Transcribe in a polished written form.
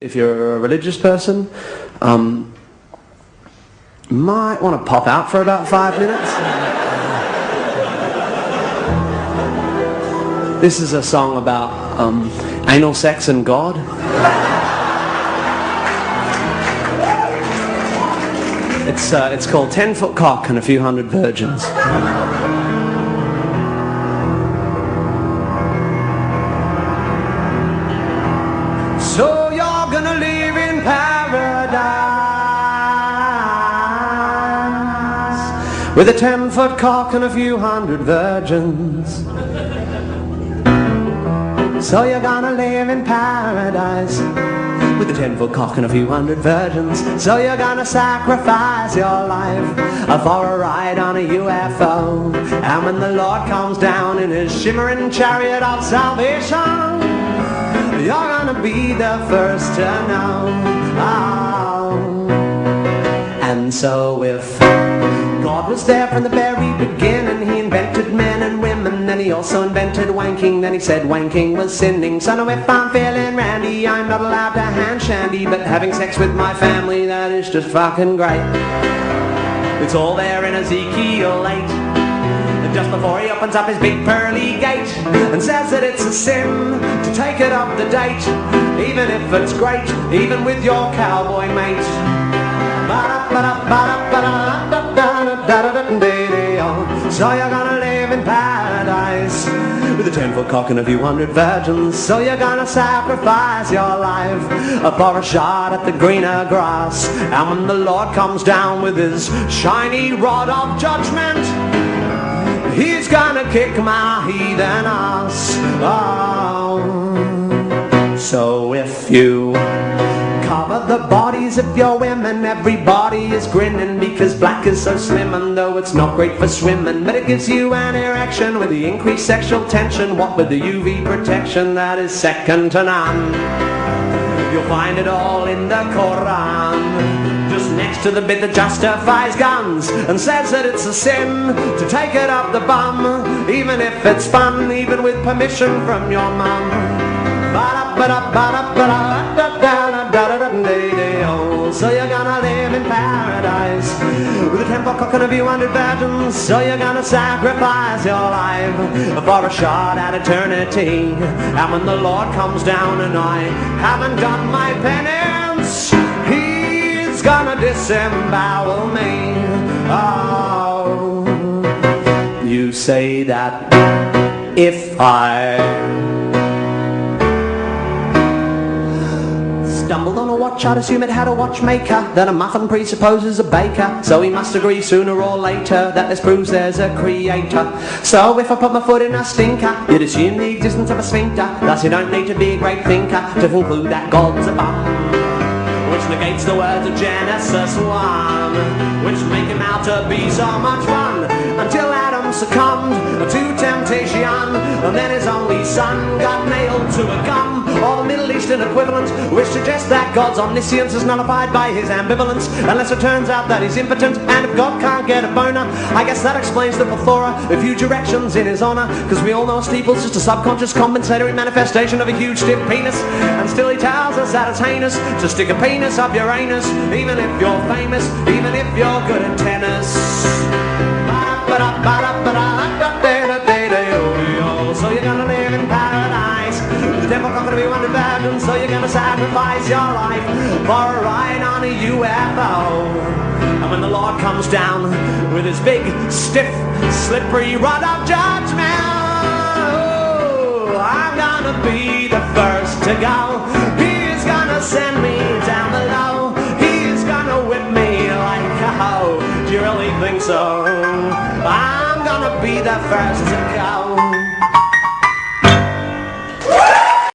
If you're a religious person, might want to pop out for about 5 minutes. This is a song about anal sex and God. It's called 10-Foot Cock and a Few Hundred Virgins. So you're gonna live in paradise with a 10-foot cock and a few hundred virgins. So you're gonna live in paradise with a 10-foot cock and a few hundred virgins. So you're gonna sacrifice your life for a ride on a UFO. And when the Lord comes down in his shimmering chariot of salvation, you're gonna be the first to know. Oh. And so if God was there from the very beginning, he invented men and women, then he also invented wanking, then he said wanking was sinning. So now if I'm feeling randy, I'm not allowed to hand shandy, but having sex with my family, that is just fucking great. It's all there in Ezekiel 8, just before he opens up his big pearly gate and says that it's a sin to take it up the date, even if it's great, even with your cowboy mate. So you're gonna live in paradise with a 10-foot cock and a few hundred virgins. So you're gonna sacrifice your life for a shot at the greener grass. And when the Lord comes down with his shiny rod of judgment, he's gonna kick my heathen ass. Oh. So if you cover the bodies of your women, everybody is grinning because black is so slim, and though it's not great for swimming, but it gives you an erection with the increased sexual tension. What with the UV protection, that is second to none. You'll find it all in the Quran, just next to the bit that justifies guns and says that it's a sin to take it up the bum, even if it's fun, even with permission from your mum. So you're gonna live in paradise with a 10-foot cock and a few hundred virgins. So you're gonna sacrifice your life for a shot at eternity. And when the Lord comes down and I haven't done my penance, he's gonna disembowel me. Oh, you say that if I stumbled on a watch, I'd assume it had a watchmaker, that a muffin presupposes a baker, so he must agree sooner or later that this proves there's a creator. So if I put my foot in a stinker, you'd assume the existence of a sphincter, thus you don't need to be a great thinker to conclude that God's a bum, which negates the words of Genesis 1, which make him out to be so much fun, until Adam succumbed to temptation, and then his only son got nailed to a gum, or the Middle Eastern equivalent, which suggests that God's omniscience is nullified by his ambivalence, unless it turns out that he's impotent, and if God can't get a boner, I guess that explains the plethora of huge erections in his honor, because we all know a steeple's just a subconscious compensatory manifestation of a huge stiff penis, and still he tells us that it's heinous to stick a penis up your anus, even if you're famous, even if you're good at tennis. So you're gonna live in paradise with a 10-foot cock and a few hundred virgins. So you're gonna sacrifice your life for a ride on a UFO. And when the Lord comes down with his big, stiff, slippery rod of judgment, oh, I'm gonna be the first to go. He's gonna send me down below. He's gonna whip me like a hoe. Do you really think so? I'm gonna be the first to go.